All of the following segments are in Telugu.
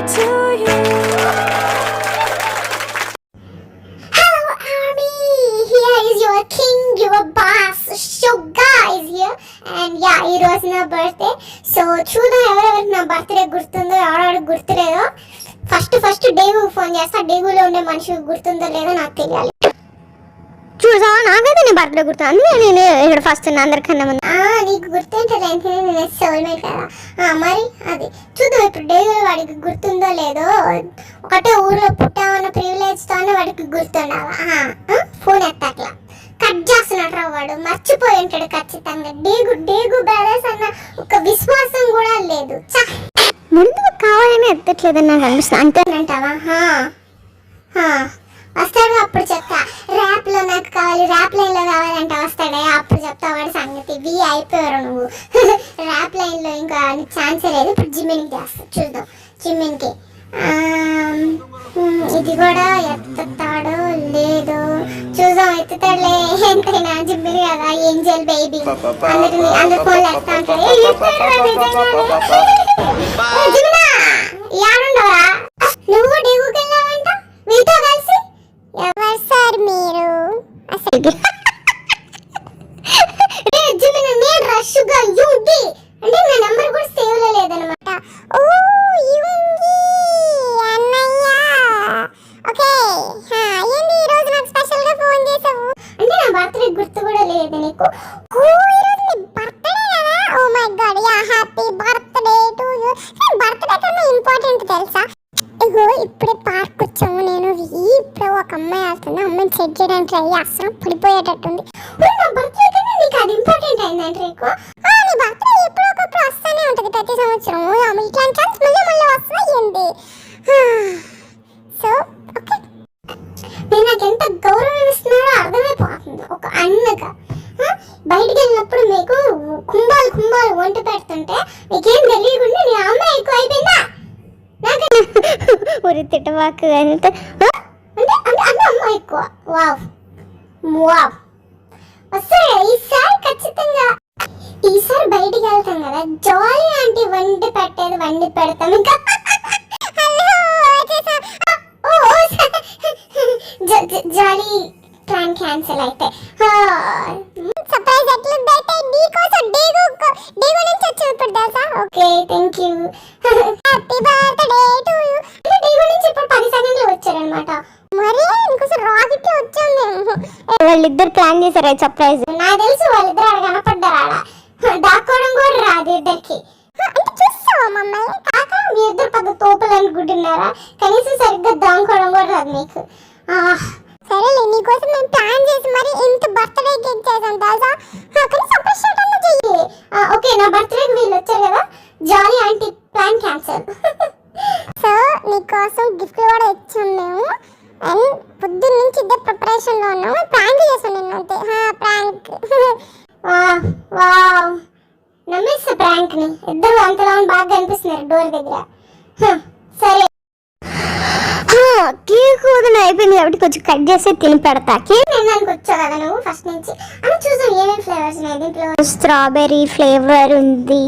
to you. Hello army, here is your king, your boss, Suga is here. And yeah, ఈ రోజు నా బర్త్డే. సో చూద్దాం ఎవరెవరికి నా బర్త్డే గుర్తుందో ఎవరెవరికి గుర్తులేదో. ఫస్ట్ డేగు ఫోన్ చేస్తా. డేగులో ఉండే మనిషికి గుర్తుందో లేదో నాకు తెలియాలి. చూసావా, నాకైతే నీ బర్త్డే గుర్తు. అందుకే నేను ఇక్కడ ఫస్ట్ అందరికన్నా ముందు. నీకు గుర్తుంటుంది నేను సోల్మేట్ కదా. మరి అది చూద్దాం ఇప్పుడు డేగు వాడికి గుర్తుందో లేదో. ఒకటే ఊర్లో పుట్టామన్న ప్రివిలేజ్తోనే వాడికి గుర్తుండాలా. ఫోన్ ఎత్తట్లా, కట్ చేస్తున్నట్రా వాడు. మర్చిపోయి ఉంటాడు ఖచ్చితంగా. డేగు బ్రదర్స్ అన్న ఒక విశ్వాసం కూడా లేదు. ముందు కావాలని ఎత్తట్లేదని నాకు అనిపిస్తుంది. అంతేనంటావా? వస్తాడు, అప్పుడు చెప్తా. ర్యాప్ లో నాకు కావాలి, ర్యాప్ లైన్ లో కావాలంటే వస్తాడే, అప్పుడు చెప్తా వాడి సంగతి. అయిపోయారు నువ్వు ర్యాప్ లైన్ లో. ఇంకా ఛాన్సే లేదు. ఇప్పుడు జిమ్మిన్కి చేస్తా, చూద్దాం జిమ్మిన్కి. ఇది కూడా ఎత్తుతాడో లేదో చూద్దాం. ఎత్తుతాడులే, ఎంతైనా జిమ్మిని కదా, ఏంజల్ బేబీ. అందరి ఫోన్లు ఎత్తా ఉంటారు. జిమ్మినా యాడుండవరా నువ్వు? డెగుకి వెళ్ళావంట మీతో కలిసి. ఎవరు సార్ మీరు అసలు? జిమ్మిన నేను రష్గా యూడి అంటే నా నెంబర్ కూడా సేవ్ లో లేదనమాట. ఓ యుంగి అన్నయ్య, ఓకే. ఏంది ఈ రోజు నాకు స్పెషల్ గా ఫోన్ చేసావు? అంటే నా బర్త్డే గుర్తు కూడా లేదు నీకు. ఓ ఈ రోజు నీ బర్త్డే కదా. Oh my god, yeah happy birthday to you. Birthday కన్నా ఇంపార్టెంట్ తెలుసా? ఇగో ఇప్పుడే పార్క్ వచ్చాము నేను. ఇప్పుడు ఒక అమ్మాయి వస్తుంది. అమ్మాయిని సెట్ చేయడానికి ట్రై చేస్తున్నాం. పడిపోయేటట్టుంది. నా బర్త్డే కన్నా నీకు అది ఇంపార్టెంట్ అయిందంటే నీకు? నీ బర్త్డే ఎప్పుడో ఒకప్పుడు వస్తూనే ఉంటుంది ప్రతి సంవత్సరం. ఇట్లాంటి ఛాన్స్ మళ్ళీ వస్తాయింది. సో ఓకే, నేను నాకు ఎంత గౌరవం ఇస్తున్నారో అర్థమైపోతుంది ఒక అన్నగా. బయటికి వెళ్ళినప్పుడు మీకు కుంభాలు వంట పెడుతుంటే మీకేం తెలియకుండా నీ అమ్మాయి ఎక్కువ అయిపోయిందా? ఊరి తిట్టవాకు అంటే అమ్మాయి ఎక్కువ. వావ్ వస్తాయి ఈసారి ఖచ్చితంగా. ఈసారి బయటికి వెళ్తాం కదా, జాలీ ఆంటీ వండి పెడతాం. ఇంకా జాలీ ప్లాన్ క్యాన్సిల్ అయితే. సర్ప్రైజ్ ఎట్లుందైతే నీకోసం డేగు నుంచి వచ్చి ఇప్పుడు తెలుసా? Okay, thank you. Happy birthday to you. Daegu నుంచి ఇప్పుడు 10 సెకండ్లు వచ్చారనమాట. మరి నీకోసం రాకెట్ వచ్చాం మేము. వాళ్ళిద్దరు ప్లాన్ చేశారు సర్ప్రైజ్. నాకు తెలుసు వాళ్ళిద్దరు ఆడ కనపడ్డారు. ఆడ దాక్కోవడం కూడా రాదు ఇద్దరికి. అంటే చూస్తావా మమ్మల్ని? కాక మీ ఇద్దరు పెద్ద తోపులు అనుకుంటున్నారా? కనీసం సరిగ్గా దాక్కోవడం కూడా రాదు మీకు. సరేలే, నీకోసం మేము ప్లాన్ చేసి మరి ఇంత బర్త్డే కేక్ చేసాం తెలుసా? కనీసం అప్రిషియేట్ అన్న చెయ్యి. ఓకే, నా బర్త్డేకి వీళ్ళు వచ్చారు కదా, జాలీ ఆంటీ ప్లాన్ క్యాన్సిల్. సో నీకోసం గిఫ్ట్లు కూడా ఇచ్చాం మేము. అండ్ పొద్దున్న నుంచి ఇద్దరు ప్రిపరేషన్ లో ఉన్నాము. ప్రాంక్ చేసాం నిన్న అంతే. ప్రాంక్. వావ్, నమ్మేస్తా ప్రాంక్ ని. ఇద్దరు అంతలా బాగా కనిపిస్తున్నారు డోర్ దగ్గర. సరే, కేక్ వదిన అయిపోయింది కాబట్టి కొంచెం కట్ చేసి తిని పెడతా. కేక్ తినడానికి వచ్చావు కదా నువ్వు ఫస్ట్ నుంచి. అని చూసాం ఏమేమి ఫ్లేవర్స్ ఉన్నాయి దీంట్లో. స్ట్రాబెర్రీ ఫ్లేవర్ ఉంది,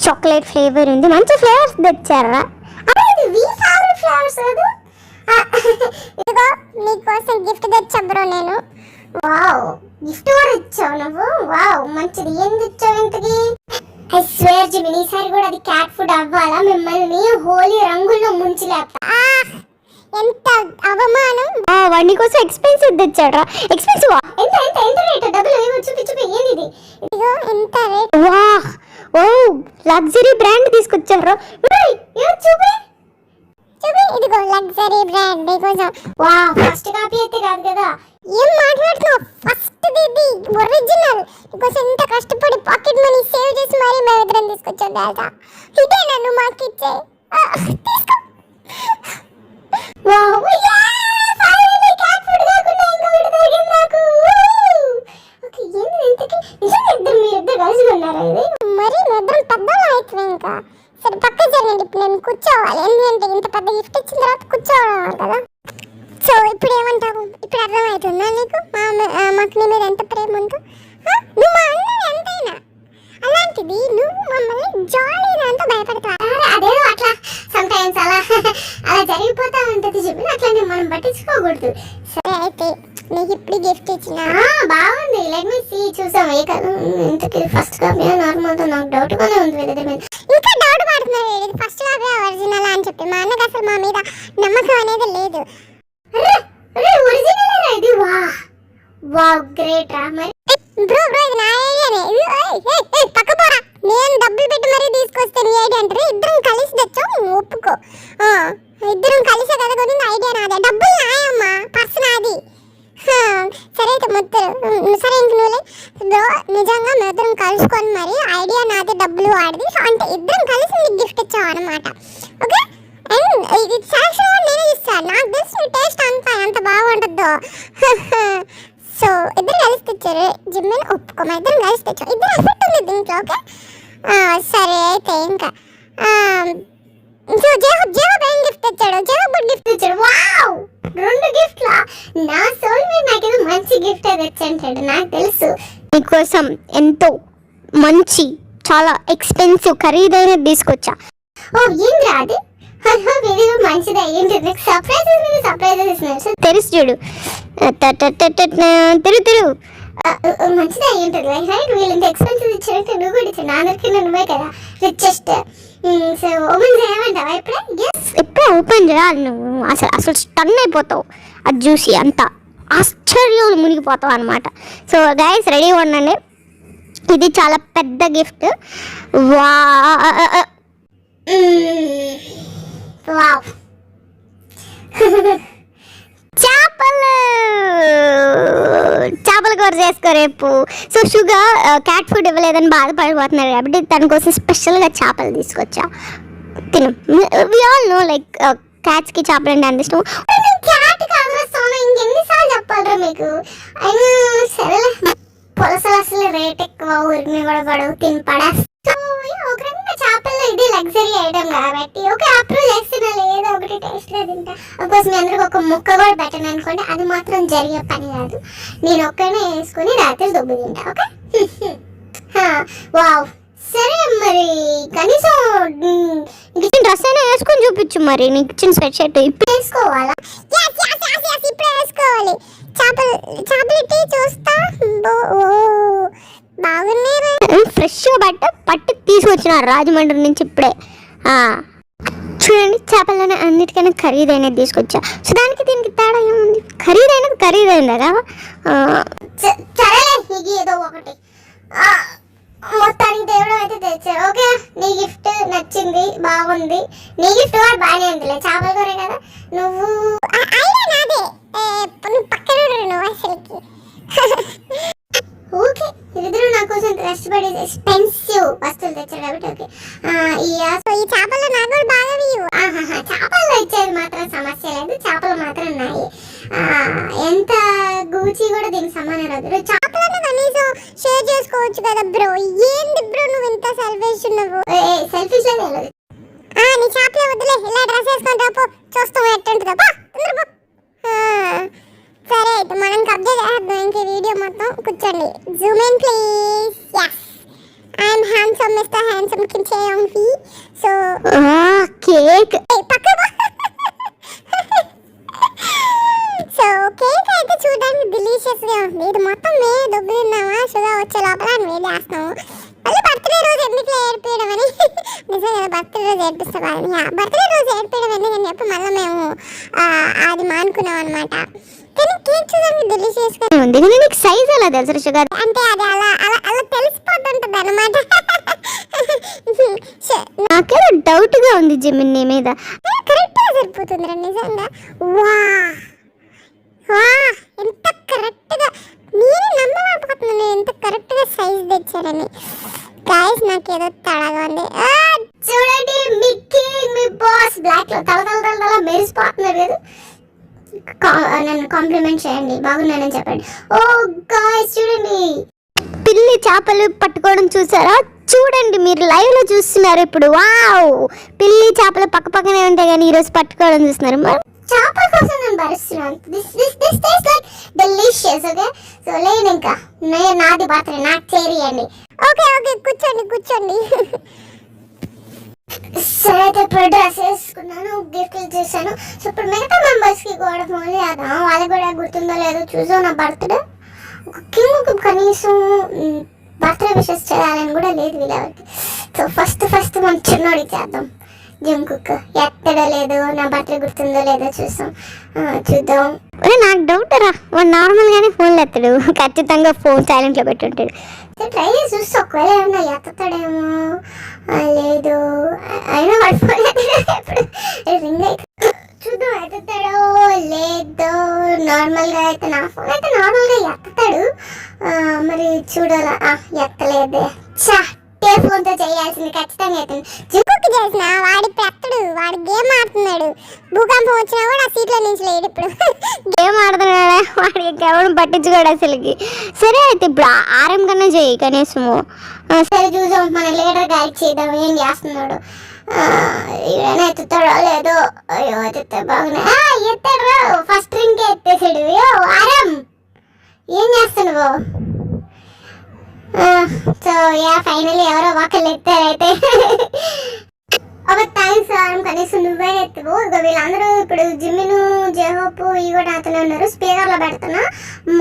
చాక్లెట్ ఫ్లేవర్ ఉంది. మంచి ఫ్లేవర్స్ తెచ్చారా? ఇది వీ ఫేవరెట్ ఫ్లేవర్స్ కదా. ఇదిగో నీకోసం గిఫ్ట్ తెచ్చా బ్రో నేను. వావ్, గిఫ్ట్ కూడా ఇచ్చావు నువ్వు. వావ్, మంచిది. ఏం తెచ్చావు ఇంతకి? ఐ స్వేర్ జిమిన్, ఈసారి కూడా అది క్యాట్ ఫుడ్ అవ్వాలా. మిమ్మల్ని హోలీ రంగుల్లో ముంచిలేస్తా. ఎంత అవమానం. వాడి కోసం ఎక్స్పెన్సివ్ తెచ్చాడ్రా. ఎక్స్పెన్సివ్ ఎంత రేట్? డబ్బులు ఏమో చూపి ఏంది ఇది? ఇదిగో ఎంత రేట్. వాహ్, ఓ లగ్జరీ బ్రాండ్ తీసుకొచ్చాడ్రా. చూపి. ఇదిగో లగ్జరీ బ్రాండ్ నీకోసం. వావ్, ఫస్ట్ కాపీ అయితే కాదు కదా. ఏం మాట్లాడుతున్నావు? ఫస్ట్ ఇది ఒరిజినల్. నీకోసం ఎంత కష్టపడి పాకెట్ మనీ సేవ్ చేసి మరి మేము ఇద్దరం తీసుకొచ్చాం తెలుసా? ఇదే నన్ను మాకు ఇచ్చే. తీసుకో. వావ్, ఫైనల్లీ క్యాట్ ఫుడ్ కాకుండా ఇంకొకటి దొరికింది నాకు. ఓకే, ఏంది ఇంతకి? నిజంగా మీరిద్దరు కలిసి ఉన్నారా? ఇది మరి ఇద్దరం పెద్దవాళ్ళు అవుతుంది ఇంకా. సరే పక్క జరగండి, ఇప్పుడు నేను కూర్చోవాలి. ఎందుకంటే ఇంత పెద్ద గిఫ్ట్ ఇచ్చిన తర్వాత కూర్చోవాలి కదా. సో ఇప్పుడు ఏమంటావు? ఇప్పుడు అర్థమవుతుందా నీకు మాకు నీ మీద ఎంత ప్రేమ ఉందో? నువ్వు మా అన్న ఎంతైనా, అలాంటిది నువ్వు మమ్మల్ని జాలీగా అంతా భయపడతావు. అదేదో అట్లా సమ్ టైమ్స్ అలా మనం పట్టించుకోకూడదు. సరే అయితే నీకు ఇప్పుడు గిఫ్ట్ ఇచ్చిన బాగుంది. Let me see. చూసాం ఏ కదా ఇంతకి ఫస్ట్ కాపీ నార్మల్తో నాకు డౌట్ గానే ఉంది వీళ్ళ మీద. ఇంకా డౌట్ పడుతున్నారు ఇది ఫస్ట్ కాపీ ఒరిజినల్ అని చెప్పి. మా అన్నకి అసలు మా మీద నమ్మకం అనేది లేదు. ఒరిజినల్ ఇది. వా వా గ్రేట్ రా. మరి బ్రో ఇది నా ఐడియానే. పక్క పోరా. నేను డబ్బులు పెట్టి మరీ తీసుకొస్తే నీ ఐడియా అంటే ఇద్దరం కలిసి తెచ్చాం. ఒప్పుకో. ఇద్దరం కలిసే కదా కొన్ని ఐడియా నాదే. డబ్బులు నాయమ్మా, పర్స్ నాది. సరే అయితే ముద్దరు సరే ఇంక నువ్వులే బ్రో. నిజంగా మేము ఇద్దరం కలుసుకొని మరి ఐడియా నాది, డబ్బులు వాడిది. సో అంటే ఇద్దరం కలిసి నీకు గిఫ్ట్ ఇచ్చాం అనమాట. ఓకే. అండ్ ఇది సాక్ష్యం నేనే ఇస్తాను. నాకు తెలిసి నీ టేస్ట్ అంత బాగుంటుందో. సో ఇద్దరు కలిసి తెచ్చారు. జిమ్మెన్ ఒప్పుకోమా, ఇద్దరం కలిసి తెచ్చాం. ఇద్దరు ఎఫెక్ట్ ఉంది దీంట్లో. ఓకే సరే అయితే ఇంకా సో జేహబ్ ఏం గిఫ్ట్ తెచ్చాడు? జేహబ్ గిఫ్ట్ తెచ్చాడు. వావ్ 2 గిఫ్ట్లా. నా సోల్ మీద నాకేదో మంచి గిఫ్ట్ తెచ్చాడు నాకు తెలుసు. నీకోసం ఎంతో మంచి చాలా ఎక్స్పెన్సివ్ ఖరీదైనది తీసుకొచ్చా. ఓ ఏంద్రా అది? ఇది మంచిది అయ్యింది. సర్ప్రైజెస్ ఇస్తున్నారు. తెలుసు చూడు. తిరుగు మంచిది అయ్యింటుంది. రైట్ వీళ్ళంత ఎక్స్పెన్సివ్ ఇచ్చారంటే నువ్వు కూడా ఇచ్చాడు. నాన్నకి నువ్వే కదా రిచెస్ట్. సో ఓపెన్ చేయమంటావా? ఎప్పుడే ఓపెన్ చేయాలి నువ్వు. అసలు స్టన్ అయిపోతావు. అది చూసి అంత ఆశ్చర్యం మునిగిపోతావు అనమాట. సో గైస్ రెడీ ఉండండి. ఇది చాలా పెద్ద గిఫ్ట్. వావ్ చేపల కూర చేసుకో రేపు. సో షుగర్ క్యాట్ ఫుడ్ ఇవ్వలేదని బాధపడిపోతున్నారు కాబట్టి తన కోసం స్పెషల్గా చేపలు తీసుకొచ్చా. తిను. వి ఆల్ నో లైక్ క్యాట్స్కి చేపలు అంటే అంత ఇష్టం. క్యాట్ కాదు ఇంకెన్నిసార్లు చెప్పాలరా మీకు? అయినా సరేలే పొలసలు అసలు రేట్ ఎక్కువ. ఊరికి కూడా పడవు, తిని పడేస్తా. ఒక రకంగా చేపల్లో ఇది లగ్జరీ ఐటమ్ కాబట్టి ఓకే అప్రూవ్ చేస్తున్నా. ఏదో ఒకటి టేస్ట్ గా తింటా. అఫ్కోర్స్ మీ అందరికి ఒక ముక్క కూడా పెట్టను అనుకోండి, అది మాత్రం జరిగే పని కాదు. నేను ఒక్కనే వేసుకుని రాత్రి దుబ్బు తింటా. ఓకే వావ్ సరే మరి కనీసం డ్రెస్ అయినా వేసుకొని చూపించు. మరి నీకు ఇచ్చిన స్వెట్ షర్ట్ ఇప్పుడు వేసుకోవాలా? ఇప్పుడు వేసుకోవాలి. చేపలు చూస్తా. బాగున్నాయి. ఫ్రెష్గా పట్టి తీసుకొచ్చినారు రాజమండ్రి నుంచి ఇప్పుడే. చూడండి చేపల్లోనే అన్నిటికైనా ఖరీదైనది తీసుకొచ్చా. సో దానికి దీనికి తేడా ఏముంది? ఖరీదైంది కదా. సరేలే నీకు ఏదో ఒకటి మొత్తానికి దేవుడు అయితే తెచ్చారు. ఓకే నీ గిఫ్ట్ నచ్చింది, బాగుంది. నీ గిఫ్ట్ కూడా బాగానే ఉందిలే. చేపల కూర కదా. నువ్వు నాదే పక్కన నువ్వు అసలుకి. ఓకే ఇద్దరు నా కోసం కష్టపడి ఎక్స్పెన్సివ్ వస్తువులు తెచ్చారు కాబట్టి ఓకే. ఈ చేపల్లో నాకు కూడా బాగా చేపల్లో ఇచ్చేది మాత్రం సమస్య లేదు. చేపలు మాత్రం ఉన్నాయి. ఎంత గూచి కూడా దీనికి సమానం రాదు. చేపలను కనీసం షేర్ చేసుకోవచ్చు కదా బ్రో. ఏంది బ్రో నువ్వు ఇంత సెల్ఫిష్? నువ్వు సెల్ఫిష్ లేదు. నీ చేపలే వద్దులే. ఇలా డ్రెస్ వేసుకొని రాపో. చూస్తాం ఎట్టుంటుందో. సరే అయితే మనం కబ్జా చేద్దాం ఇంక వీడియో మొత్తం. కూర్చోండి. Zoom in please. yes I'm handsome Mr. Handsome Kim Cheong-fi. So cake so cake అయితే చూడడానికి డిలీషియస్ గా ఉంది. ఇది మొత్తం మేము దుబ్బు తిన్నామా షుగర్ వచ్చే లోపల అని వేసేస్తాము. మళ్ళీ బర్త్డే రోజు ఎందుకు ఏడిపోయడం అని నిజం కదా. బర్త్డే రోజు ఏడిపిస్తా బాగా. బర్త్డే రోజు ఏడిపోయడం ఎందుకని చెప్పి మళ్ళీ మేము అది మానుకున్నాం అనమాట. కానీ కేక్ చూడడానికి డిలీషియస్ గా ఉంది. నీకు సైజ్ ఎలా తెలుసు షుగర్? అంటే అది అలా అలా అలా తెలిసిపోతుంటది అనమాట. నాకేదో డౌట్ గా ఉంది జిమిన్ నీ మీద. కరెక్ట్ గా సరిపోతుందిరా నిజంగా. వా ఎంత కరెక్ట్ గా నేను నమ్మలేకపోతున్నాను ఎంత కరెక్ట్ గా సైజ్ తెచ్చారని. గైస్ నాకేదో తడగా ఉంది. చూడండి మిక్కీ మీ బాస్ బ్లాక్ లో తల మెరిసిపోతున్నారు కదా. నన్ను కాంప్లిమెంట్ చేయండి, బాగున్నానని చెప్పండి. ఓ గాయ్స్ చూడండి పిల్లి చేపలు పట్టుకోవడం చూసారా? చూడండి మీరు లైవ్ లో చూస్తున్నారు ఇప్పుడు. వావ్ పిల్లి చేపలు పక్క పక్కనే ఉంటాయి కానీ ఈరోజు పట్టుకోవడం చూస్తున్నారు. చేపల కోసం నేను భరిస్తున్నాను. This taste like delicious. Okay so లేదు ఇంకా నాది బర్త్డే నాకు చేరియండి. ఓకే కూర్చోండి. సరే అయితే ఇప్పుడు డ్రెస్ వేసుకున్నాను, గిఫ్ట్లు చేశాను. సో ఇప్పుడు మిగతా మెంబర్స్కి కూడా ఫోన్ చేద్దాం, వాళ్ళకి కూడా గుర్తుందో లేదో చూసాం. నా బర్త్డే ఒక కింగ్ కనీసం బర్త్డే విషెస్ చేయాలని కూడా లేదు వీళ్ళెవరికి. సో ఫస్ట్ మన చిన్నోడికి చేద్దాం. జంకుక్ ఎత్తడో లేదో, నా బర్త్డే గుర్తుందో లేదో చూద్దాం. నాకు డౌట్ రా, వాడు నార్మల్గానే ఫోన్లు ఎత్తాడు, ఖచ్చితంగా ఫోన్ సైలెంట్లో పెట్టుంటాడు. ట్రై చేసి చూస్తే ఒకవేళ ఏమన్నా ఎత్తుతాడేమో, లేదు అయినా వాడు ఫోన్ ఎప్పుడు రింగ్ అయితే చూద్దాం ఎత్తుతాడో లేదో. నార్మల్గా అయితే నా ఫోన్ అయితే నార్మల్గా ఎత్తుతాడు, మరి చూడాలా. ఎత్తలేదే, ఫోన్తో చేయాల్సింది ఖచ్చితంగా అవుతుంది. జుక్కుకి చేసిన వాడి పెత్తడు, వాడు గేమ్ ఆడుతున్నాడు. భూకంపం వచ్చినా కూడా ఆ సీట్లో నుంచి లేడు. ఇప్పుడు గేమ్ ఆడుతున్నాడా, వాడు ఇంకెవరు పట్టించుకోడు అసలుకి. సరే అయితే ఇప్పుడు ఆర్ఎం కన్నా చేయి కనీసము. సరే చూసాం, మన లీడర్ గైడ్ చేద్దాం ఏం చేస్తున్నాడు. ఏమైనా ఎత్తుతాడో లేదో. అయ్యో ఎత్తుతా బాగున్నాయి. ఎత్తాడు రా, ఫస్ట్ రింగ్ ఎత్తేసాడు. ఆర్ఎం ఏం చేస్తున్నావు? సో ఫైనల్లీ ఎవరో ఒకళ్ళు ఎత్తారైతే. ఒక థ్యాంక్స్ ఆర్ఎం, కనీసం నువ్వైనా ఎత్తువు. ఇక వీళ్ళందరూ ఇప్పుడు జిమ్మిను జేహోప్ ఇవి కూడా నాతోనే ఉన్నారు. స్పీకర్లో పెడుతున్నా,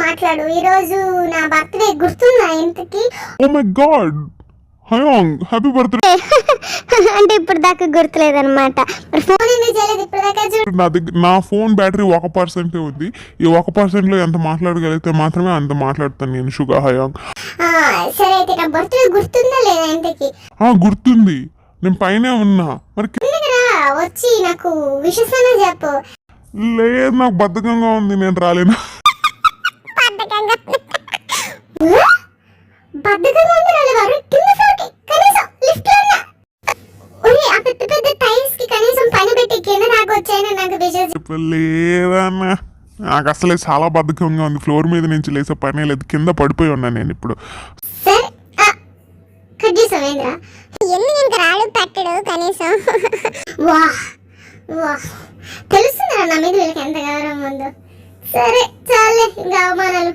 మాట్లాడు. ఈరోజు నా బర్త్డే గుర్తుందా ఇంతకి? ఓ మై గాడ్, హయాంగ్ హ్యాపీ బర్త్డే. అంటే ఇప్పుడు దాకా గుర్తులేదన్నమాట. ఫోన్ ఎందుకు చేయలేదు ఇప్పుడు దాకా? నా ఫోన్ బ్యాటరీ 1% ఉంది. ఈ 1%లో ఎంత మాట్లాడగలిగితే మాత్రమే అంత మాట్లాడతాను నేను. షుగా హయాంగ్. సరే అయితే నా బర్త్డే గుర్తుందా లేదా ఇంతకి? గుర్తుంది, నేను పైనే ఉన్నా. మరి వచ్చి నాకు విషయమైనా చెప్పు. లేదు, నాకు బద్ధకంగా ఉంది, నేను రాలేను. బద్ధకంగా ఉంది రాలేవారు కింద ఫ్లోర్కి కనీసం లిఫ్ట్ లో ఆ పెద్ద పెద్ద టైల్స్ కి కనీసం పని పెట్టి కింద దాకా వచ్చాయని నాకు విషయం. లేదన్నా, నాకు అసలే చాలా బద్ధకంగా ఉంది. ఫ్లోర్ మీద నుంచి లేసే పనే లేదు, కింద పడిపోయి ఉన్నా నేను ఇప్పుడు. సరే కట్ చేసావేంద్రా, ఎందుకు ఇంకా రాడు పెట్టడు కనీసం. వా వా తెలుస్తుందా నా మీద వీళ్ళకి ఎంత గౌరవం ఉందో. సరే చాలే ఇంకా అవమానాలు.